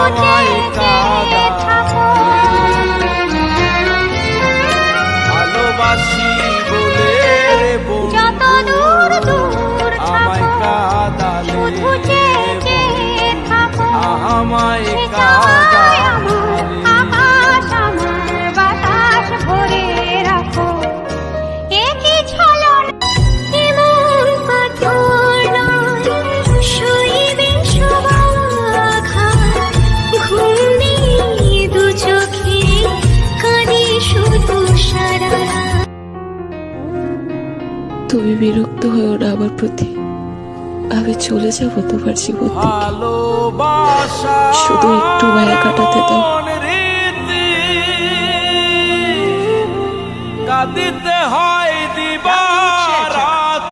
আমায় ভালোবাসি বলে রে বন্ধু আমায় কাঁদালে আমায় কাঁদালে তুমি বিরক্ত হয়েও না আমার প্রতি। আমি চলে যাব তোমার জীবন থেকে, শুধু একটু মায়া কাটাতে দাও। কাঁদিতে হয় দিবা